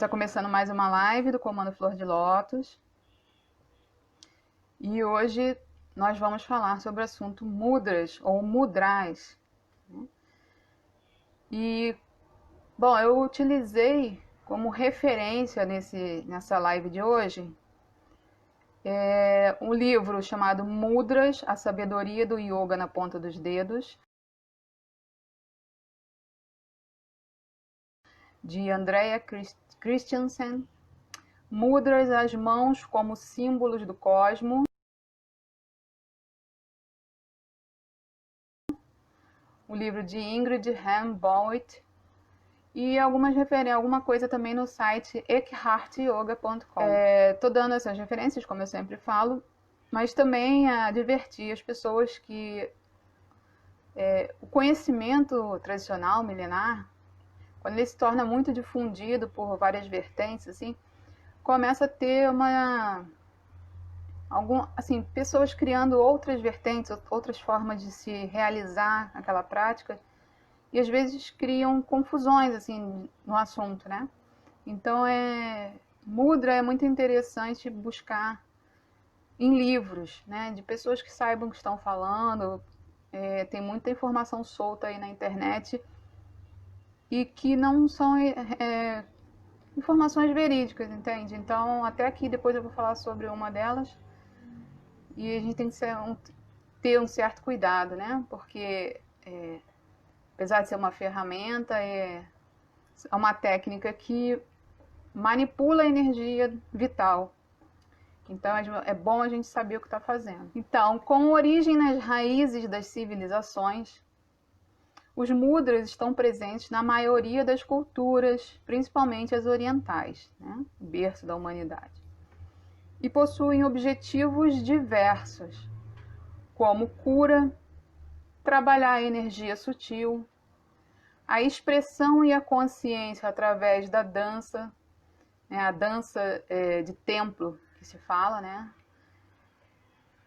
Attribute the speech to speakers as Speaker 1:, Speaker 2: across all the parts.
Speaker 1: está começando mais uma live do Comando Flor de Lótus. E hoje nós vamos falar sobre o assunto mudras ou mudras. E, bom, eu utilizei como referência nessa live de hoje um livro chamado Mudras, a Sabedoria do Yoga na Ponta dos Dedos, de Andrea Christensen. Mudras, as mãos como símbolos do cosmos. O livro de Ingrid Hambolt. E alguma coisa também no site eckhartyoga.com. Estou dando essas referências, como eu sempre falo, mas também a advertir as pessoas que o conhecimento tradicional, milenar, quando ele se torna muito difundido por várias vertentes, assim, começa a ter pessoas criando outras vertentes, outras formas de se realizar aquela prática, e às vezes criam confusões assim no assunto, né? Então mudra é muito interessante buscar em livros, né? De pessoas que saibam o que estão falando. Tem muita informação solta aí na internet e que não são informações verídicas, entende? Então até aqui depois eu vou falar sobre uma delas e a gente tem que ter um certo cuidado, né? Porque apesar de ser uma ferramenta, é uma técnica que manipula a energia vital. Então é bom a gente saber o que está fazendo. Então, com origem nas raízes das civilizações, os mudras estão presentes na maioria das culturas, principalmente as orientais, né? O berço da humanidade. E possuem objetivos diversos, como cura, trabalhar a energia sutil, a expressão e a consciência através da dança, né? A dança de templo que se fala, né?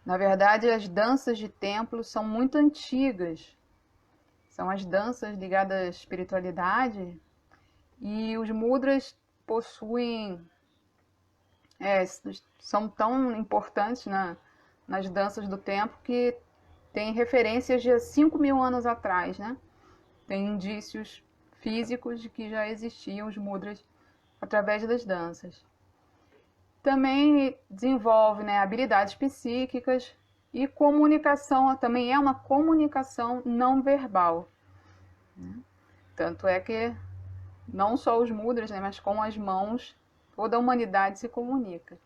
Speaker 1: Na verdade, as danças de templo são muito antigas, são as danças ligadas à espiritualidade, e os mudras são tão importantes nas danças do templo que tem referências de 5.000 anos atrás, né? Tem indícios físicos de que já existiam os mudras através das danças. Também desenvolve, né, habilidades psíquicas e comunicação, também é uma comunicação não verbal. Tanto é que não só os mudras, né, mas com as mãos toda a humanidade se comunica.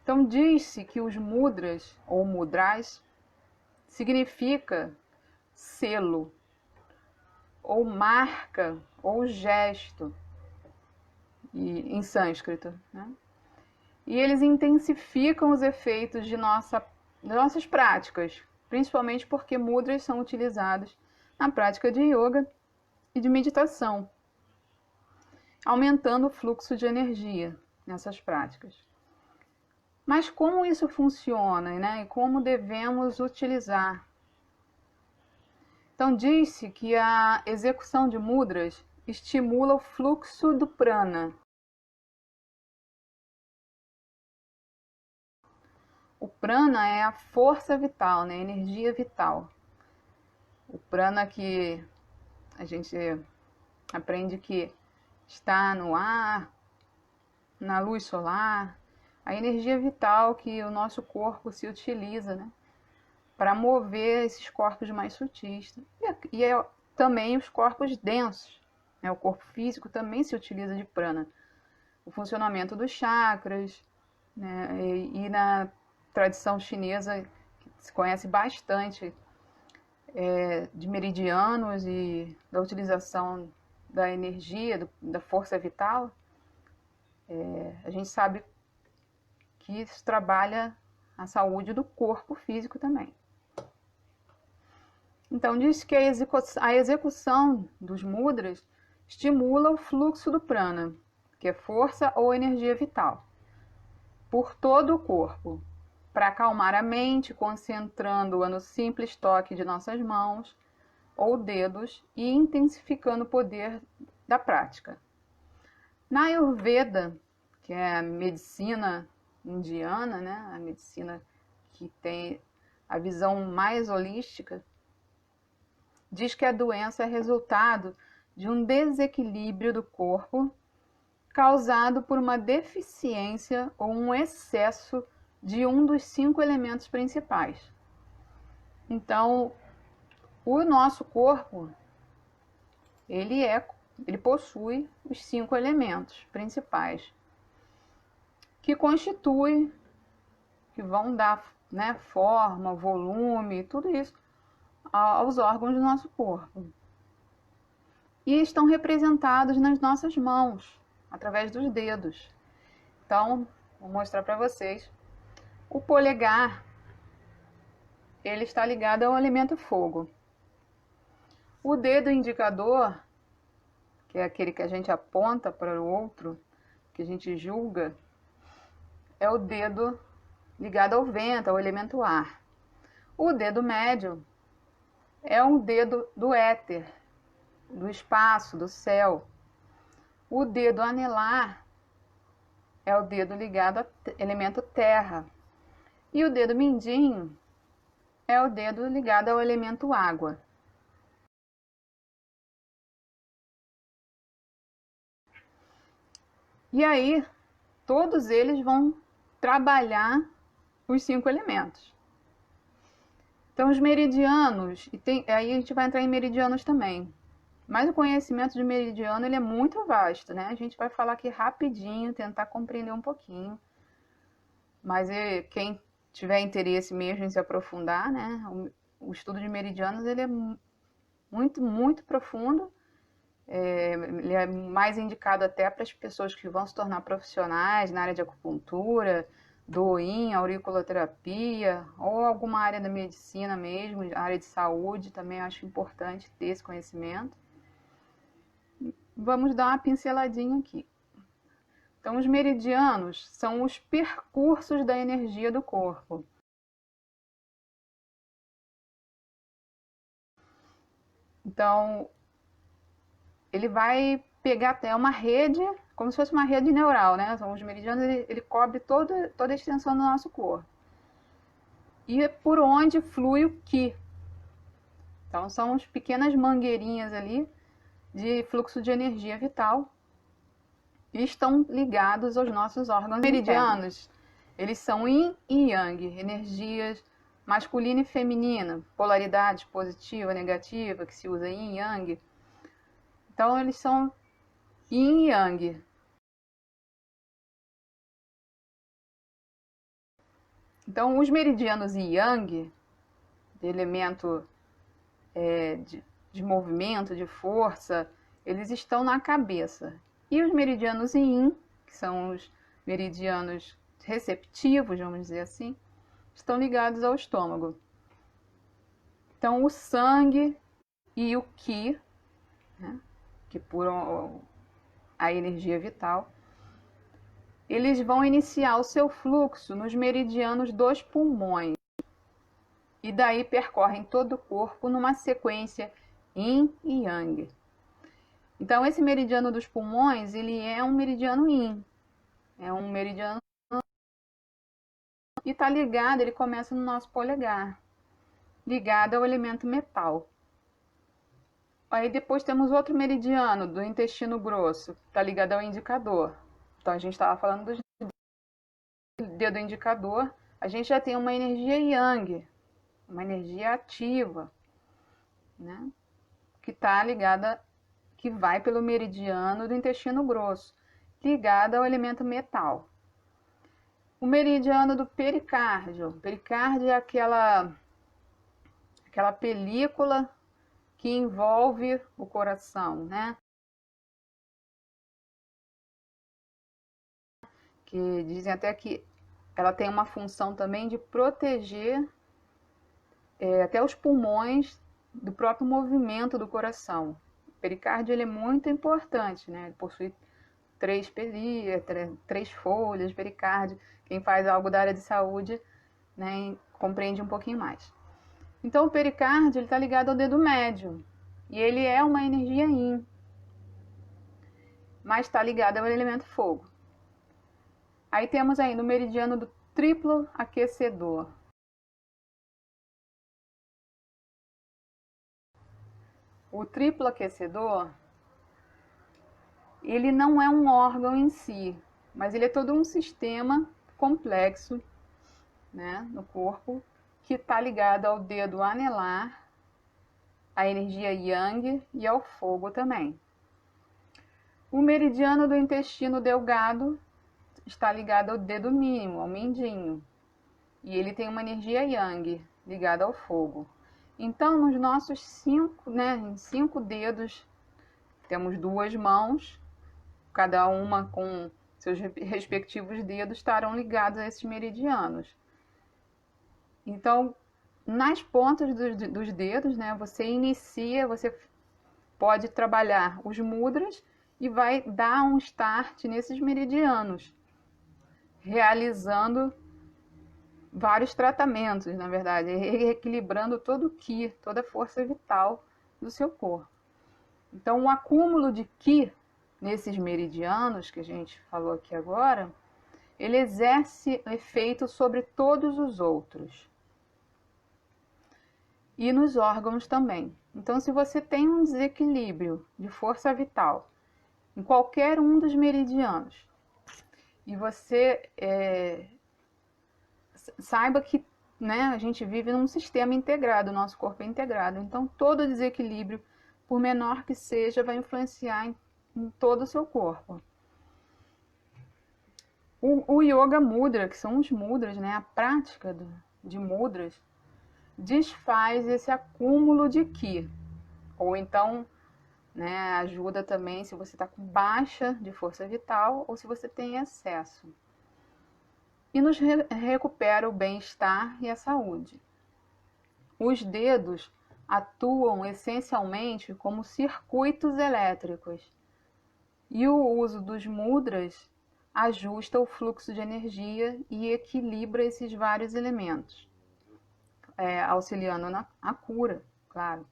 Speaker 1: Então diz-se que os mudras ou mudras significa selo, ou marca, ou gesto, em sânscrito, né? E eles intensificam os efeitos de nossas práticas, principalmente porque mudras são utilizados na prática de yoga e de meditação, aumentando o fluxo de energia nessas práticas. Mas como isso funciona, né? E como devemos utilizar? Então diz-se que a execução de mudras estimula o fluxo do prana. O prana é a força vital, né? A energia vital. O prana que a gente aprende que está no ar, na luz solar, a energia vital que o nosso corpo se utiliza, né? Para mover esses corpos mais sutis. E também os corpos densos, né? O corpo físico também se utiliza de prana. O funcionamento dos chakras, né? E na tradição chinesa, que se conhece bastante de meridianos e da utilização da energia, da força vital, a gente sabe que isso trabalha a saúde do corpo físico também. Então diz que a execução dos mudras estimula o fluxo do prana, que é força ou energia vital, por todo o corpo, para acalmar a mente, concentrando-a no simples toque de nossas mãos ou dedos e intensificando o poder da prática. Na Ayurveda, que é a medicina indiana, né? A medicina que tem a visão mais holística, diz que a doença é resultado de um desequilíbrio do corpo causado por uma deficiência ou um excesso de um dos 5 elementos principais. Então, o nosso corpo, ele possui os 5 elementos principais, que constituem, que vão dar, né, forma, volume, tudo isso aos órgãos do nosso corpo. E estão representados nas nossas mãos, através dos dedos. Então, vou mostrar para vocês. O polegar, ele está ligado ao elemento fogo. O dedo indicador, que é aquele que a gente aponta para o outro, que a gente julga, é o dedo ligado ao vento, ao elemento ar. O dedo médio é um dedo do éter, do espaço, do céu. O dedo anelar é o dedo ligado ao elemento terra. E o dedo mindinho é o dedo ligado ao elemento água. E aí, todos eles vão trabalhar os 5 elementos. Então, os meridianos, aí a gente vai entrar em meridianos também. Mas o conhecimento de meridiano ele é muito vasto, né? A gente vai falar aqui rapidinho, tentar compreender um pouquinho. Mas quem tiver interesse mesmo em se aprofundar, né? O estudo de meridianos ele é muito, muito profundo. Ele é mais indicado até para as pessoas que vão se tornar profissionais na área de acupuntura, doin, auriculoterapia, ou alguma área da medicina mesmo, área de saúde, também acho importante ter esse conhecimento. Vamos dar uma pinceladinha aqui. Então, os meridianos são os percursos da energia do corpo. Então, ele vai pegar até uma rede, como se fosse uma rede neural, né? São os meridianos, ele cobre toda a extensão do nosso corpo. E é por onde flui o Qi. Então, são as pequenas mangueirinhas ali de fluxo de energia vital e estão ligados aos nossos órgãos meridianos. Eles são yin e yang, energias masculina e feminina, polaridade positiva, negativa, que se usa yin e yang. Então, eles são yin e yang. Então, os meridianos yang, de elemento de movimento, de força, eles estão na cabeça. E os meridianos yin, que são os meridianos receptivos, vamos dizer assim, estão ligados ao estômago. Então, o sangue e o Qi, né, que por a energia vital, eles vão iniciar o seu fluxo nos meridianos dos pulmões. E daí percorrem todo o corpo numa sequência yin e yang. Então, esse meridiano dos pulmões, ele é um meridiano yin. É um meridiano e está ligado, ele começa no nosso polegar, ligado ao elemento metal. Aí depois temos outro meridiano do intestino grosso, está ligado ao indicador. Então a gente estava falando do dedo indicador, a gente já tem uma energia yang, uma energia ativa, né? Que está ligada, que vai pelo meridiano do intestino grosso, ligada ao elemento metal. O meridiano do pericárdio. O pericárdio é aquela película que envolve o coração, né? Que dizem até que ela tem uma função também de proteger até os pulmões do próprio movimento do coração. O pericárdio ele é muito importante, né? Ele possui 3 folhas de pericárdio. Quem faz algo da área de saúde, né, compreende um pouquinho mais. Então, o pericárdio está ligado ao dedo médio. E ele é uma energia yin. mas está ligado ao elemento fogo. Aí temos ainda o meridiano do triplo aquecedor. O triplo aquecedor, ele não é um órgão em si, mas ele é todo um sistema complexo, né, no corpo, que está ligado ao dedo anelar, à energia yang e ao fogo também. O meridiano do intestino delgado está ligado ao dedo mínimo, ao mindinho, e ele tem uma energia yang ligada ao fogo. Então, nos nossos 5 dedos, temos 2 mãos, cada uma com seus respectivos dedos estarão ligados a esses meridianos. Então, nas pontas dos dedos, né, você pode trabalhar os mudras e vai dar um start nesses meridianos, realizando vários tratamentos, na verdade, reequilibrando todo o Ki, toda a força vital do seu corpo. Então, o acúmulo de Ki nesses meridianos que a gente falou aqui agora, ele exerce efeito sobre todos os outros. E nos órgãos também. Então, se você tem um desequilíbrio de força vital em qualquer um dos meridianos, e você saiba que, né, a gente vive num sistema integrado, o nosso corpo é integrado. Então, todo desequilíbrio, por menor que seja, vai influenciar em todo o seu corpo. O Yoga Mudra, que são os mudras, né, a prática de mudras, desfaz esse acúmulo de Ki. Ou então, né, ajuda também se você está com baixa de força vital ou se você tem excesso. E nos recupera o bem-estar e a saúde. Os dedos atuam essencialmente como circuitos elétricos. E o uso dos mudras ajusta o fluxo de energia e equilibra esses vários elementos, auxiliando na cura, claro.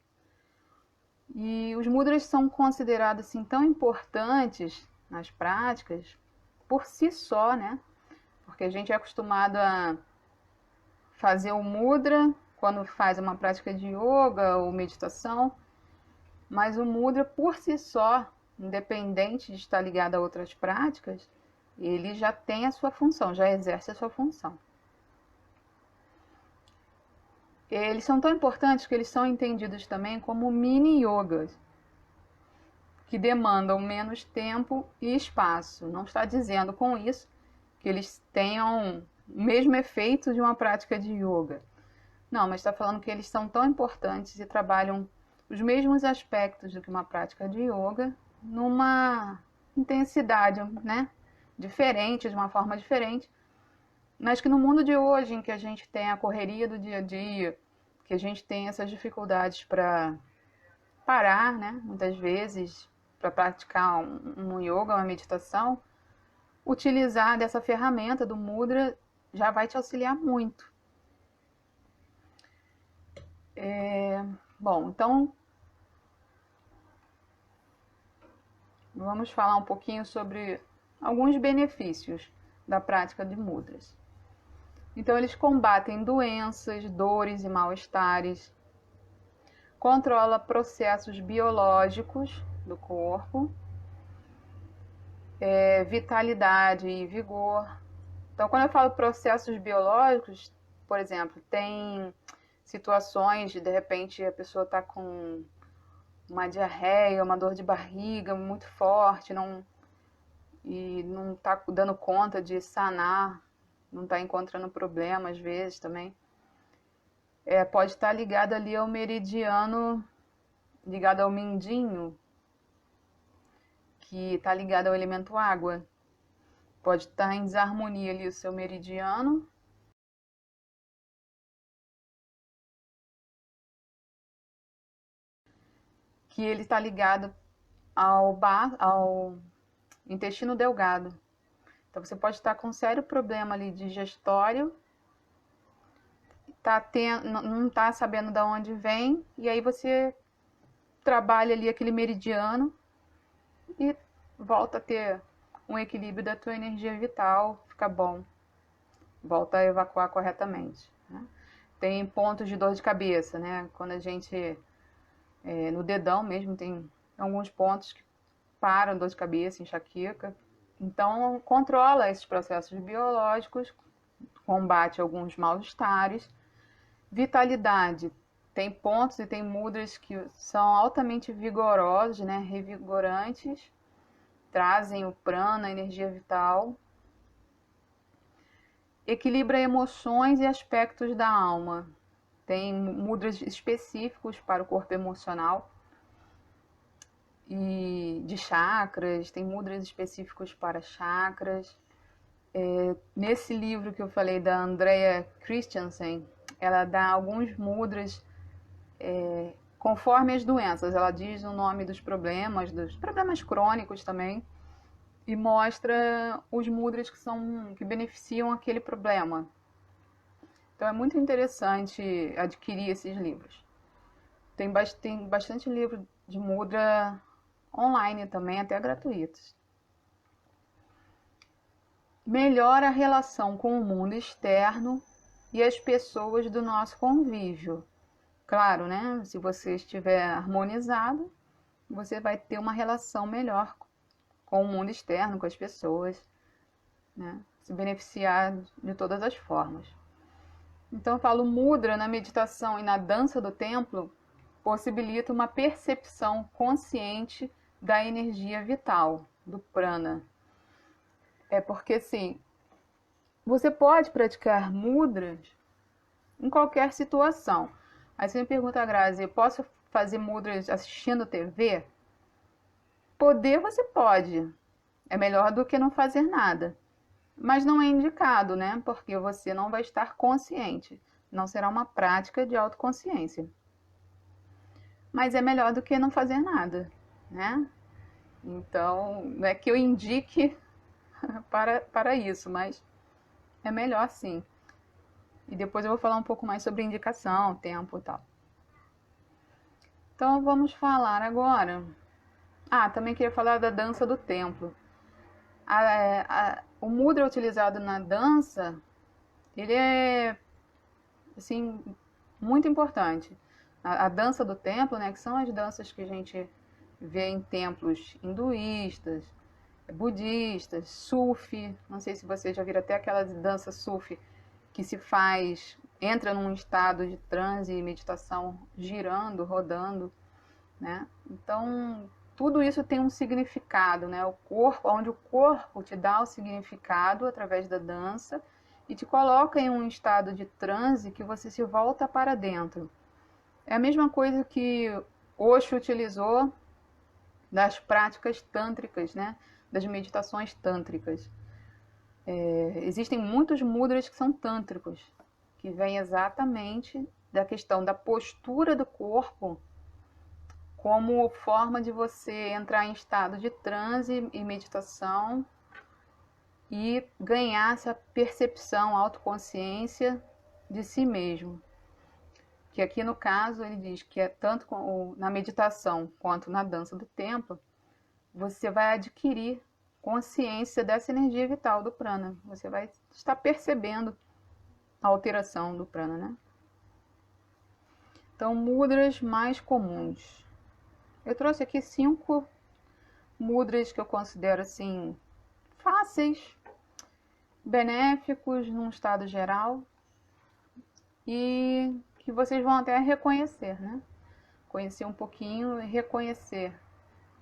Speaker 1: E os mudras são considerados assim, tão importantes nas práticas por si só, né? Porque a gente é acostumado a fazer o mudra quando faz uma prática de yoga ou meditação, mas o mudra por si só, independente de estar ligado a outras práticas, ele já tem a sua função, já exerce a sua função. Eles são tão importantes que eles são entendidos também como mini yogas, que demandam menos tempo e espaço. Não está dizendo com isso que eles tenham o mesmo efeito de uma prática de yoga. Não, mas está falando que eles são tão importantes e trabalham os mesmos aspectos do que uma prática de yoga numa intensidade, né, diferente, de uma forma diferente, mas que no mundo de hoje, em que a gente tem a correria do dia a dia, que a gente tem essas dificuldades para parar, né, muitas vezes, para praticar um yoga, uma meditação, utilizar dessa ferramenta do mudra já vai te auxiliar muito. Bom, então vamos falar um pouquinho sobre alguns benefícios da prática de mudras. Então, eles combatem doenças, dores e mal-estares, controla processos biológicos do corpo, vitalidade e vigor. Então, quando eu falo processos biológicos, por exemplo, tem situações de repente, a pessoa está com uma diarreia, uma dor de barriga muito forte, e não está dando conta de sanar, não está encontrando problema às vezes também. Pode estar ligado ali ao meridiano, ligado ao mindinho, que está ligado ao elemento água. Pode estar em desarmonia ali o seu meridiano. Que ele está ligado ao intestino delgado. Então você pode estar com um sério problema ali digestório, não está sabendo de onde vem, e aí você trabalha ali aquele meridiano e volta a ter um equilíbrio da tua energia vital, fica bom, volta a evacuar corretamente, né? Tem pontos de dor de cabeça, né? Quando a gente, no dedão mesmo, tem alguns pontos que param dor de cabeça, enxaqueca. Então, controla esses processos biológicos, combate alguns mal-estares. Vitalidade. Tem pontos e tem mudras que são altamente vigorosos, né? Revigorantes, trazem o prana, a energia vital. Equilibra emoções e aspectos da alma. Tem mudras específicos para o corpo emocional e de chakras, tem mudras específicos para chakras. Nesse livro que eu falei da Andrea Christensen, ela dá alguns mudras conforme as doenças. Ela diz o nome dos problemas crônicos também, e mostra os mudras que beneficiam aquele problema. Então é muito interessante adquirir esses livros. Tem bastante livro de mudra online também, até gratuitos. Melhora a relação com o mundo externo e as pessoas do nosso convívio. Claro, né? Se você estiver harmonizado, você vai ter uma relação melhor com o mundo externo, com as pessoas, né? Se beneficiar de todas as formas. Então eu falo, mudra na meditação e na dança do templo possibilita uma percepção consciente da energia vital, do prana. É porque, assim, você pode praticar mudras em qualquer situação. Aí você me pergunta, Grazi, posso fazer mudras assistindo TV? Poder você pode. É melhor do que não fazer nada. Mas não é indicado, né? Porque você não vai estar consciente. Não será uma prática de autoconsciência. Mas é melhor do que não fazer nada, né? Então, não é que eu indique para isso, mas é melhor sim. E depois eu vou falar um pouco mais sobre indicação, tempo e tal. Então vamos falar agora. Também queria falar da dança do templo. O mudra utilizado na dança, ele é assim muito importante. A dança do templo, né, que são as danças que a gente vê em templos hinduístas, budistas, sufi. Não sei se vocês já viram até aquela dança sufi que se faz, entra num estado de transe e meditação, girando, rodando, né? Então, tudo isso tem um significado, né? O corpo, onde o corpo te dá o significado através da dança e te coloca em um estado de transe que você se volta para dentro. É a mesma coisa que Osho utilizou das práticas tântricas, né? Das meditações tântricas. Existem muitos mudras que são tântricos, que vêm exatamente da questão da postura do corpo como forma de você entrar em estado de transe e meditação e ganhar essa percepção, autoconsciência de si mesmo. Que aqui no caso ele diz que é tanto na meditação quanto na dança do templo, você vai adquirir consciência dessa energia vital do prana. Você vai estar percebendo a alteração do prana, né? Então, mudras mais comuns. Eu trouxe aqui 5 mudras que eu considero assim fáceis, benéficos num estado geral e que vocês vão até reconhecer, né? Conhecer um pouquinho e reconhecer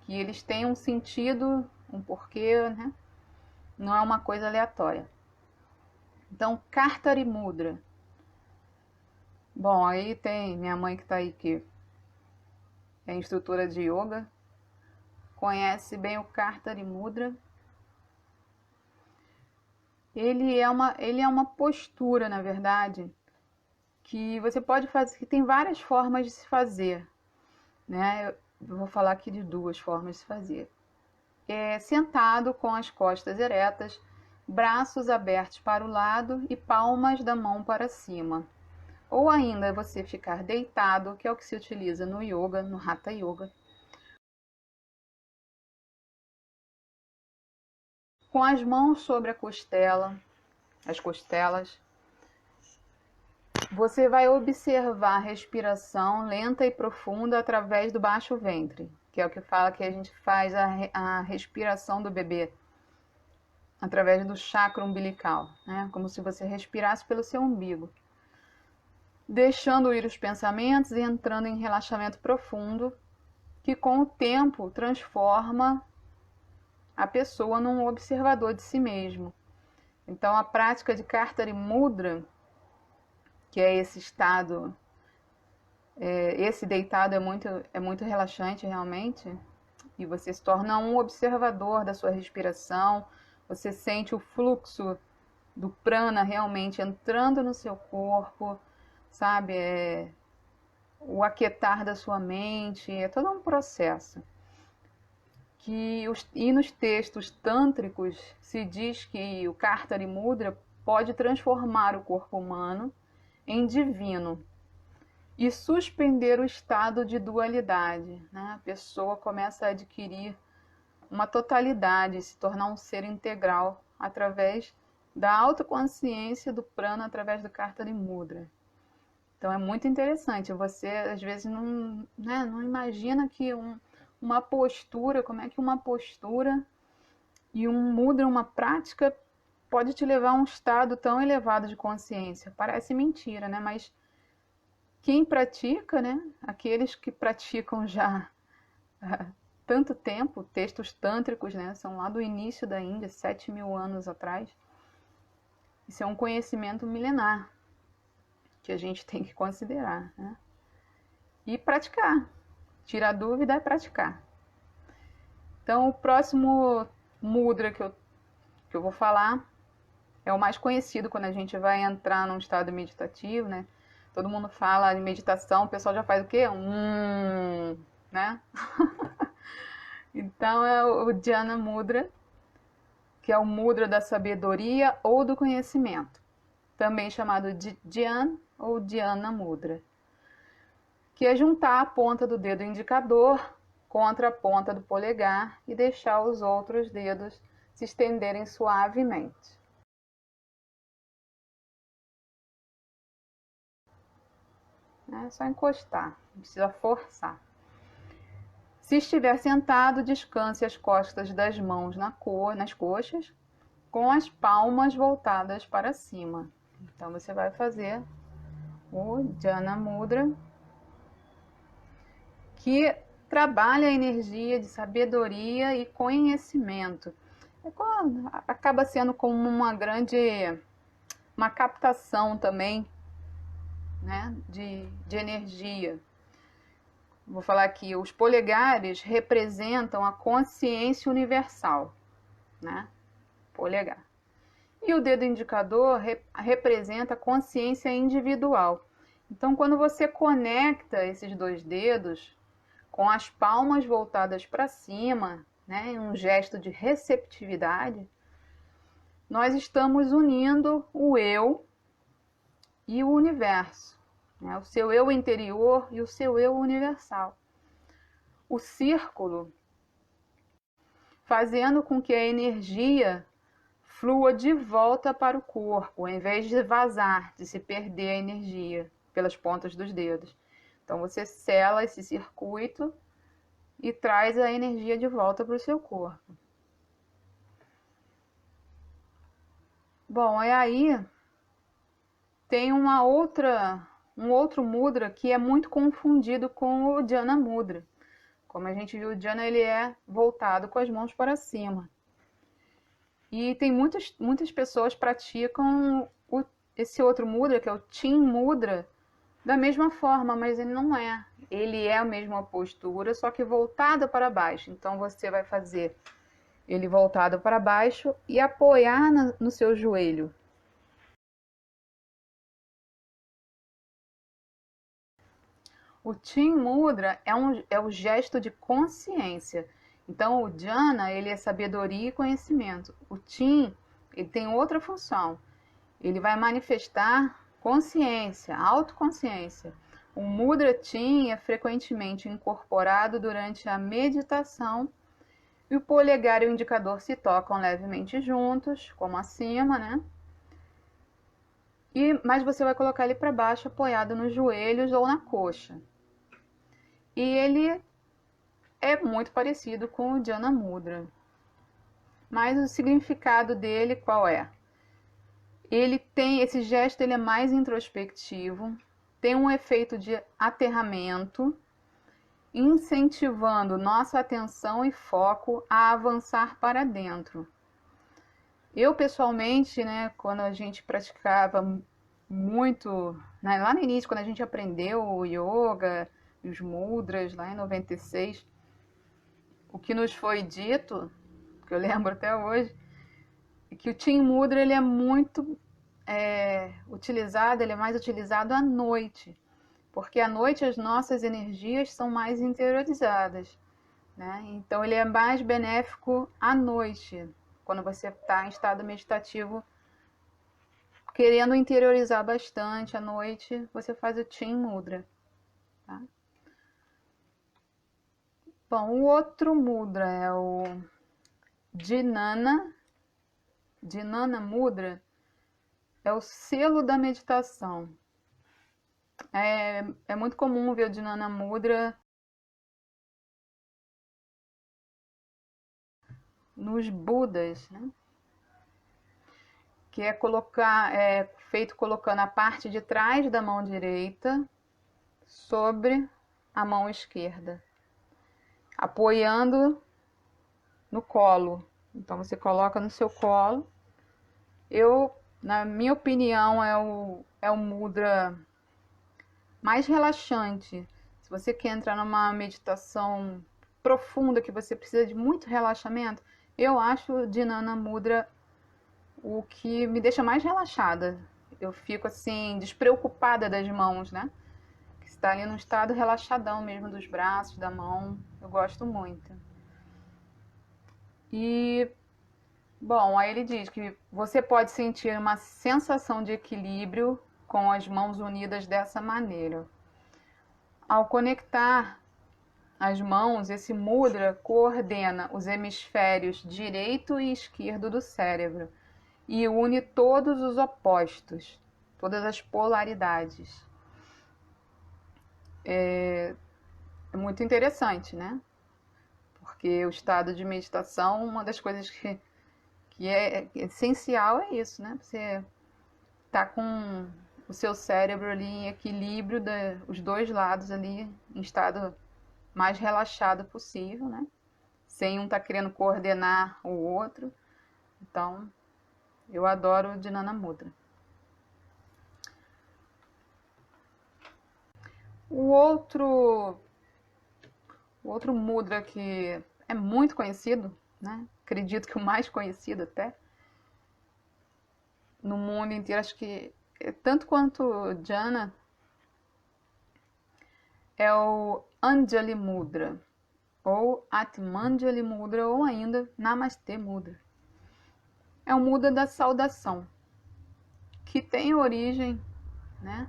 Speaker 1: que eles têm um sentido, um porquê, né? Não é uma coisa aleatória. Então, Kartari Mudra. Bom, aí tem minha mãe que está aí, que é instrutora de yoga, conhece bem o Kartari Mudra. Ele é uma postura, na verdade, que você pode fazer, que tem várias formas de se fazer, né? Eu vou falar aqui de 2 formas de se fazer. Sentado com as costas eretas, braços abertos para o lado e palmas da mão para cima. Ou ainda você ficar deitado, que é o que se utiliza no yoga, no Hatha Yoga, com as mãos sobre a costela, as costelas, você vai observar a respiração lenta e profunda através do baixo ventre, que é o que fala que a gente faz a respiração do bebê através do chakra umbilical, né? Como se você respirasse pelo seu umbigo, deixando ir os pensamentos e entrando em relaxamento profundo, que com o tempo transforma a pessoa num observador de si mesmo. Então a prática de Kartari Mudra, que é esse estado, esse deitado é muito relaxante realmente, e você se torna um observador da sua respiração, você sente o fluxo do prana realmente entrando no seu corpo, sabe? O aquietar da sua mente, é todo um processo. E nos textos tântricos se diz que o Kartari Mudra pode transformar o corpo humano em divino e suspender o estado de dualidade, né? A pessoa começa a adquirir uma totalidade, se tornar um ser integral através da autoconsciência do prana, através do Kartari Mudra. Então é muito interessante, você às vezes não, né, não imagina que uma postura, como é que uma postura e um mudra, uma prática, pode te levar a um estado tão elevado de consciência. Parece mentira, né? Mas quem pratica, né? Aqueles que praticam já há tanto tempo, textos tântricos, né? São lá do início da Índia, 7.000 anos atrás. Isso é um conhecimento milenar que a gente tem que considerar, né? E praticar. Tirar dúvida é praticar. Então, o próximo mudra que eu vou falar é o mais conhecido quando a gente vai entrar num estado meditativo, né? Todo mundo fala em meditação, o pessoal já faz o quê? Né? Então é o Dhyana Mudra, que é o mudra da sabedoria ou do conhecimento, também chamado de Dhyan ou Dhyana Mudra, que é juntar a ponta do dedo indicador contra a ponta do polegar e deixar os outros dedos se estenderem suavemente. É só encostar, não precisa forçar. Se estiver sentado, descanse as costas das mãos nas coxas, com as palmas voltadas para cima. Então você vai fazer o Dhyana Mudra, que trabalha a energia de sabedoria e conhecimento. Acaba sendo como uma captação também, né, de energia. Vou falar aqui, os polegares representam a consciência universal, né? Polegar. E o dedo indicador representa a consciência individual. Então, quando você conecta esses dois dedos com as palmas voltadas para cima, né, em um gesto de receptividade, nós estamos unindo o eu e o universo, né? O seu eu interior e o seu eu universal. O círculo fazendo com que a energia flua de volta para o corpo, ao invés de vazar, de se perder a energia pelas pontas dos dedos. Então você sela esse circuito e traz a energia de volta para o seu corpo. Bom, e aí tem um outro mudra que é muito confundido com o Dhyana Mudra. Como a gente viu, o Dhyana ele é voltado com as mãos para cima. E tem muitas pessoas que praticam esse outro mudra, que é o Chin Mudra, da mesma forma, mas ele não é. Ele é a mesma postura, só que voltada para baixo. Então você vai fazer ele voltado para baixo e apoiar no seu joelho. O Chin Mudra é o gesto de consciência. Então, o Dhyana, ele é sabedoria e conhecimento. O Chin, ele tem outra função. Ele vai manifestar consciência, autoconsciência. O Mudra Chin é frequentemente incorporado durante a meditação E o polegar e o indicador se tocam levemente juntos, como acima, né? Mas você vai colocar ele para baixo, apoiado nos joelhos ou na coxa. E ele é muito parecido com o Dhyana Mudra. Mas o significado dele qual é? Esse gesto ele é mais introspectivo, tem um efeito de aterramento, incentivando nossa atenção e foco a avançar para dentro. Eu pessoalmente, né, quando a gente praticava muito, né, lá no início, quando a gente aprendeu o yoga, os mudras, lá em 96, o que nos foi dito, que eu lembro até hoje, é que o Tim Mudra ele é muito utilizado, ele é mais utilizado à noite, porque à noite as nossas energias são mais interiorizadas, né? Então ele é mais benéfico à noite, quando você está em estado meditativo, querendo interiorizar bastante à noite, você faz o Tim Mudra. Tá? Bom, o outro mudra é o Dhyana Mudra, é o selo da meditação. É muito comum ver o Dhyana Mudra nos Budas, né? Que é feito colocando a parte de trás da mão direita sobre a mão esquerda, apoiando no colo. Então você coloca no seu colo. Na minha opinião, é o mudra mais relaxante. Se você quer entrar numa meditação profunda, que você precisa de muito relaxamento, eu acho o Dhyana Mudra o que me deixa mais relaxada. Eu fico assim, despreocupada das mãos, né? Que está ali num estado relaxadão mesmo dos braços, da mão. Eu gosto muito. E, bom, aí ele diz que você pode sentir uma sensação de equilíbrio com as mãos unidas dessa maneira. Ao conectar as mãos, esse mudra coordena os hemisférios direito e esquerdo do cérebro e une todos os opostos, todas as polaridades. É muito interessante, né? Porque o estado de meditação, uma das coisas que é essencial é isso, né? Você tá com o seu cérebro ali em equilíbrio, os dois lados ali em estado mais relaxado possível, né? Sem um tá querendo coordenar o outro. Então, eu adoro o Dhyana Mudra. O outro mudra que é muito conhecido, né? Acredito que o mais conhecido até, no mundo inteiro, acho que tanto quanto o Dhyana, é o Anjali Mudra, ou Atmanjali Mudra, ou ainda Namastê Mudra. É o mudra da saudação, que tem origem, né,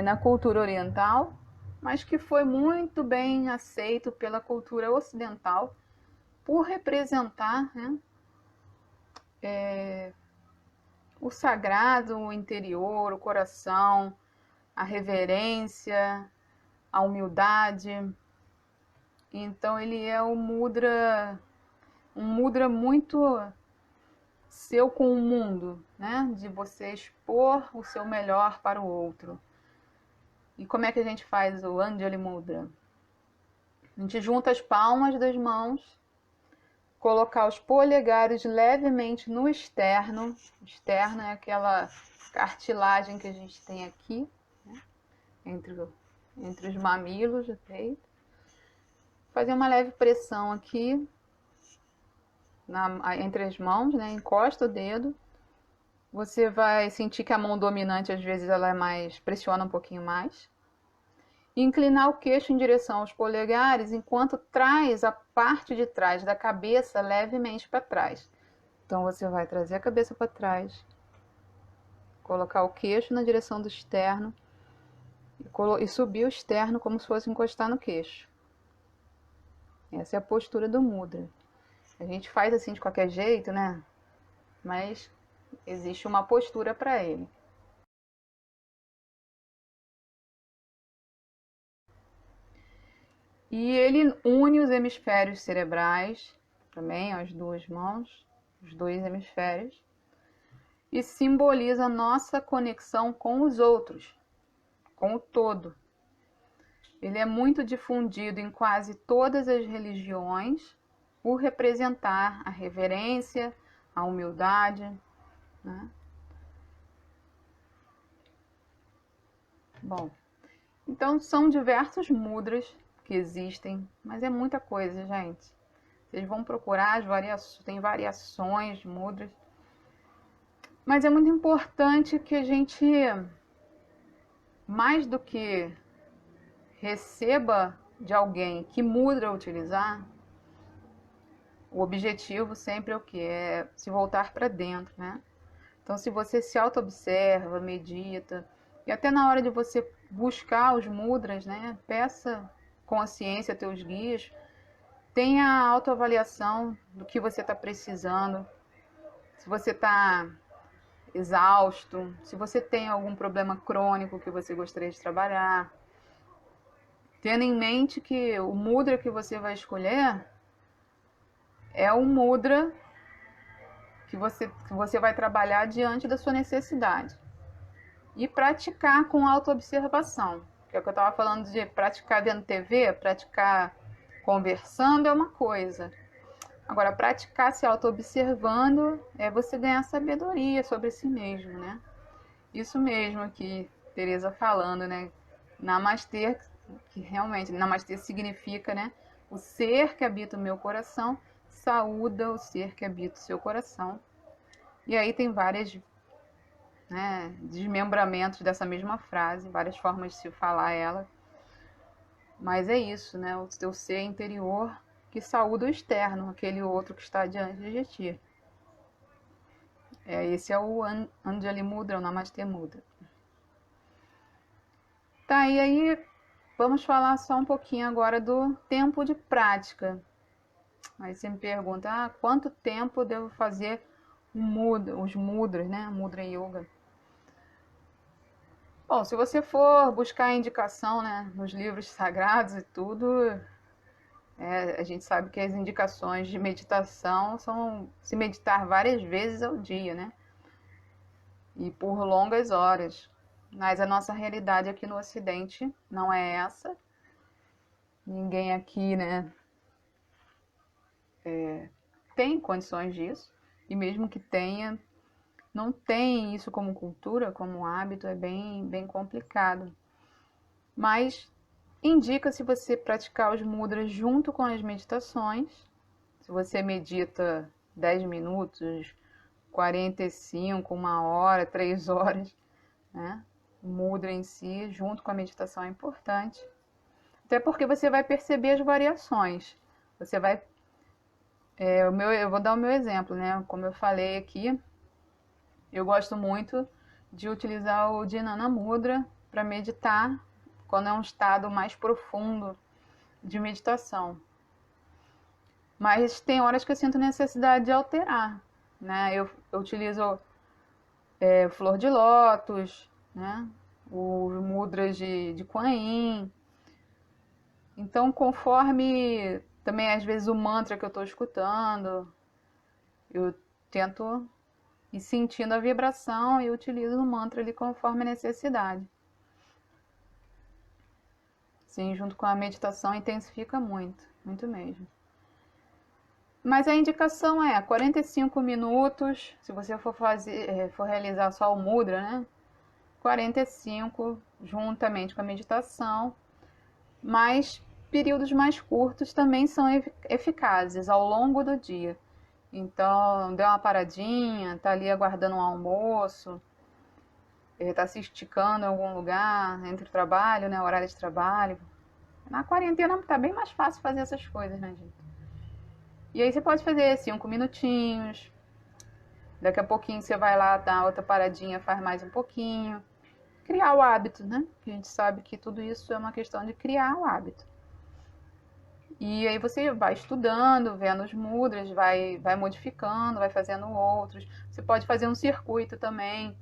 Speaker 1: na cultura oriental, mas que foi muito bem aceito pela cultura ocidental por representar, né, o sagrado, o interior, o coração, a reverência, a humildade. Então ele é um mudra muito seu com o mundo, né? De você expor o seu melhor para o outro. E como é que a gente faz o Anjali Mudra? A gente junta as palmas das mãos, colocar os polegares levemente no externo. O externo é aquela cartilagem que a gente tem aqui, né? entre os mamilos do peito. Fazer uma leve pressão aqui entre as mãos, né? Encosta o dedo. Você vai sentir que a mão dominante às vezes ela pressiona um pouquinho mais. E inclinar o queixo em direção aos polegares enquanto traz a parte de trás da cabeça levemente para trás. Então você vai trazer a cabeça para trás, colocar o queixo na direção do externo e subir o externo como se fosse encostar no queixo. Essa é a postura do mudra. A gente faz assim de qualquer jeito, né? Mas existe uma postura para ele. E ele une os hemisférios cerebrais, também as duas mãos, os dois hemisférios, e simboliza a nossa conexão com os outros, com o todo. Ele é muito difundido em quase todas as religiões por representar a reverência, a humildade, né? Bom, então são diversos mudras que existem, mas é muita coisa, gente. Vocês vão procurar tem variações de mudras. Mas é muito importante que a gente, mais do que receba de alguém que mudra utilizar, o objetivo sempre é o que? É se voltar para dentro, né? Então, se você se auto-observa, medita, e até na hora de você buscar os mudras, né? Peça consciência a teus guias, tenha a autoavaliação do que você está precisando, se você está exausto, se você tem algum problema crônico que você gostaria de trabalhar, tendo em mente que o mudra que você vai escolher é um mudra que você vai trabalhar diante da sua necessidade. E praticar com autoobservação. Que é o que eu estava falando de praticar vendo TV, praticar conversando é uma coisa. Agora, praticar se auto-observando é você ganhar sabedoria sobre si mesmo, né? Isso mesmo que Teresa falando, né? Namastê, que realmente, namastê significa, né? O ser que habita o meu coração saúda o ser que habita o seu coração. E aí tem várias, né, desmembramentos dessa mesma frase, várias formas de se falar ela. Mas é isso, né? O teu ser interior que saúda o externo, aquele outro que está diante de ti. Esse é o Anjali Mudra, o Namastê Mudra. Tá, e aí vamos falar só um pouquinho agora do tempo de prática. Aí você me pergunta, quanto tempo devo fazer os mudras, né? Mudra Yoga. Bom, se você for buscar indicação, né, nos livros sagrados e tudo, a gente sabe que as indicações de meditação são se meditar várias vezes ao dia, né? E por longas horas. Mas a nossa realidade aqui no Ocidente não é essa. Ninguém aqui, né, tem condições disso. E mesmo que tenha, não tem isso como cultura, como hábito, é bem complicado. Mas indica-se você praticar os mudras junto com as meditações. Se você medita 10 minutos, 45, 1 hora, 3 horas, né? O mudra em si, junto com a meditação, é importante. Até porque você vai perceber as variações. Você vai... eu vou dar o meu exemplo, né? Como eu falei aqui, eu gosto muito de utilizar o Dhyana Mudra para meditar quando é um estado mais profundo de meditação. Mas tem horas que eu sinto necessidade de alterar, né? Eu utilizo flor de lótus, né? Os mudras de Kuan Yin. Então, conforme também às vezes o mantra que eu estou escutando, eu tento ir sentindo a vibração e utilizo o mantra ali conforme a necessidade. Sim, junto com a meditação intensifica muito, muito mesmo. Mas a indicação é 45 minutos, se você for realizar só o mudra, né? 45 juntamente com a meditação, mas períodos mais curtos também são eficazes ao longo do dia. Então, deu uma paradinha, tá ali aguardando um almoço, tá se esticando em algum lugar, entre o trabalho, né, horário de trabalho. Na quarentena tá bem mais fácil fazer essas coisas, né, gente? E aí você pode fazer 5 minutinhos, daqui a pouquinho você vai lá, dá outra paradinha, faz mais um pouquinho. Criar o hábito, né? A gente sabe que tudo isso é uma questão de criar o hábito. E aí você vai estudando, vendo os mudras, vai modificando, vai fazendo outros. Você pode fazer um circuito também,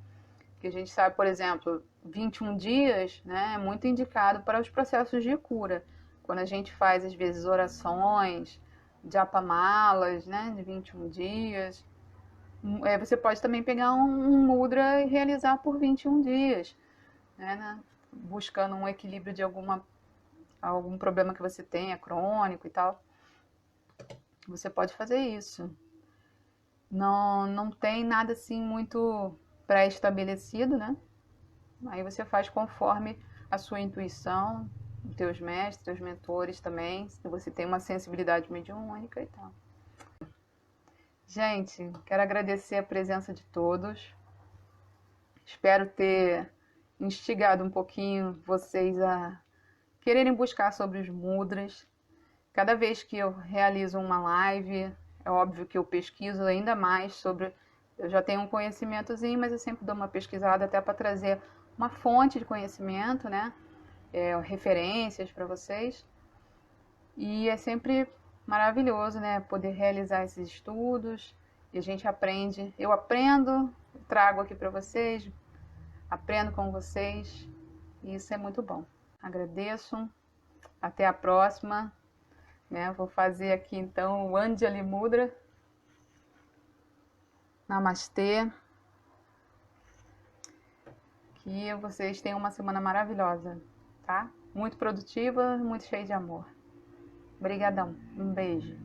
Speaker 1: que a gente sabe, por exemplo, 21 dias, né, é muito indicado para os processos de cura. Quando a gente faz, às vezes, orações, japamalas, né, de 21 dias, você pode também pegar um mudra e realizar por 21 dias, né, buscando um equilíbrio de algum problema que você tenha, crônico e tal. Você pode fazer isso. Não tem nada assim muito pré-estabelecido, né? Aí você faz conforme a sua intuição, os teus mestres, teus mentores também, se você tem uma sensibilidade mediúnica e tal. Gente, quero agradecer a presença de todos. Espero ter instigado um pouquinho vocês a quererem buscar sobre os mudras. Cada vez que eu realizo uma live, é óbvio que eu pesquiso ainda mais sobre. Eu já tenho um conhecimentozinho, mas eu sempre dou uma pesquisada até para trazer uma fonte de conhecimento, né? Referências para vocês. E é sempre maravilhoso, né? Poder realizar esses estudos. E a gente aprende. Eu aprendo, trago aqui para vocês, aprendo com vocês. E isso é muito bom. Agradeço. Até a próxima. Né? Vou fazer aqui então o Anjali Mudra. Namastê. Que vocês tenham uma semana maravilhosa, tá? Muito produtiva, muito cheia de amor. Obrigadão. Um beijo.